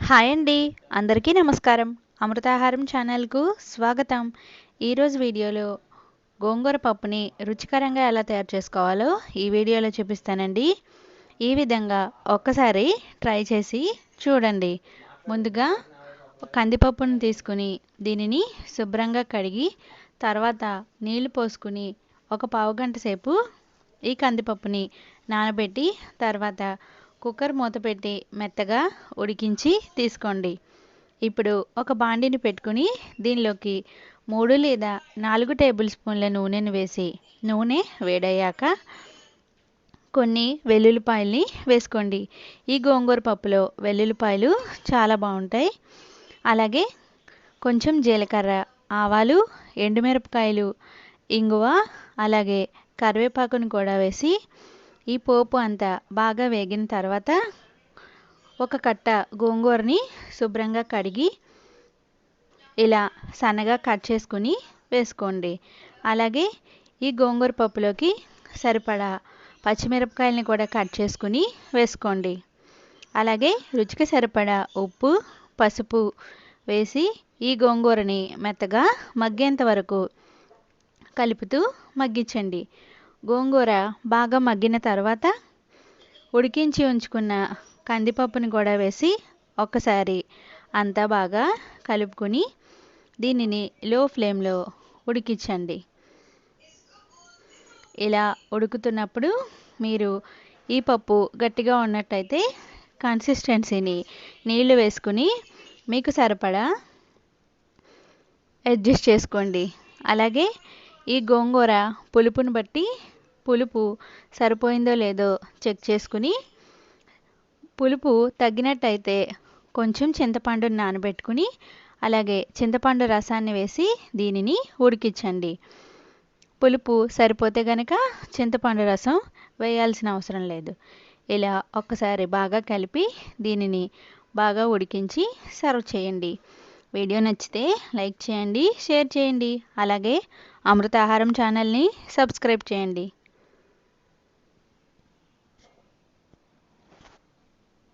Hi అండి, అందరికీ నమస్కారం. అమృతాహారం ఛానల్కు స్వాగతం. ఈరోజు వీడియోలో గోంగూర పప్పుని రుచికరంగా ఎలా తయారు చేసుకోవాలో ఈ వీడియోలో చూపిస్తానండి. ఈ విధంగా ఒక్కసారి ట్రై చేసి చూడండి. ముందుగా కందిపప్పును తీసుకుని దీనిని శుభ్రంగా కడిగి తర్వాత నీళ్లు పోసుకుని ఒక పావుగంట సేపు ఈ కందిపప్పుని నానబెట్టి తర్వాత కుక్కర్ మూత పెట్టి మెత్తగా ఉడికించి తీసుకోండి. ఇప్పుడు ఒక బాండిని పెట్టుకుని దీనిలోకి 3 లేదా 4 టేబుల్ స్పూన్ల నూనెను వేసి నూనె వేడయ్యాక కొన్ని వెల్లుల్లిపాయల్ని వేసుకోండి. ఈ గోంగూర పప్పులో వెల్లుల్లిపాయలు చాలా బాగుంటాయి. అలాగే కొంచెం జీలకర్ర, ఆవాలు, ఎండుమిరపకాయలు, ఇంగువ, అలాగే కరివేపాకును కూడా వేసి ఈ పోపు అంతా బాగా వేగిన తర్వాత ఒక కట్ట గోంగూరని శుభ్రంగా కడిగి ఇలా సన్నగా కట్ చేసుకుని వేసుకోండి. అలాగే ఈ గోంగూర పప్పులోకి సరిపడా పచ్చిమిరపకాయలని కూడా కట్ చేసుకుని వేసుకోండి. అలాగే రుచికి సరిపడా ఉప్పు, పసుపు వేసి ఈ గోంగూరని మెత్తగా మగ్గేంత వరకు కలుపుతూ మగ్గించండి. గోంగూర బాగా మగ్గిన తర్వాత ఉడికించి ఉంచుకున్న కందిపప్పుని కూడా వేసి ఒక్కసారి అంతా బాగా కలుపుకొని దీనిని లో ఫ్లేమ్లో ఉడికించండి. ఇలా ఉడుకుతున్నప్పుడు మీరు ఈ పప్పు గట్టిగా ఉన్నట్టయితే కన్సిస్టెన్సీని నీళ్లు వేసుకుని మీకు సరిపడా అడ్జస్ట్ చేసుకోండి. అలాగే ఈ గోంగూర పులుపుని బట్టి పులుపు సరిపోయిందో లేదో చెక్ చేసుకుని పులుపు తగ్గినట్టయితే కొంచెం చింతపండుని నానబెట్టుకుని అలాగే చింతపండు రసాన్ని వేసి దీనిని ఉడికించండి. పులుపు సరిపోతే గనక చింతపండు రసం వేయాల్సిన అవసరం లేదు. ఇలా ఒక్కసారి బాగా కలిపి దీనిని బాగా ఉడికించి సర్వ్ చేయండి. వీడియో నచ్చితే లైక్ చేయండి, షేర్ చేయండి. అలాగే అమృతాహారం ఛానల్ని సబ్స్క్రైబ్ చేయండి.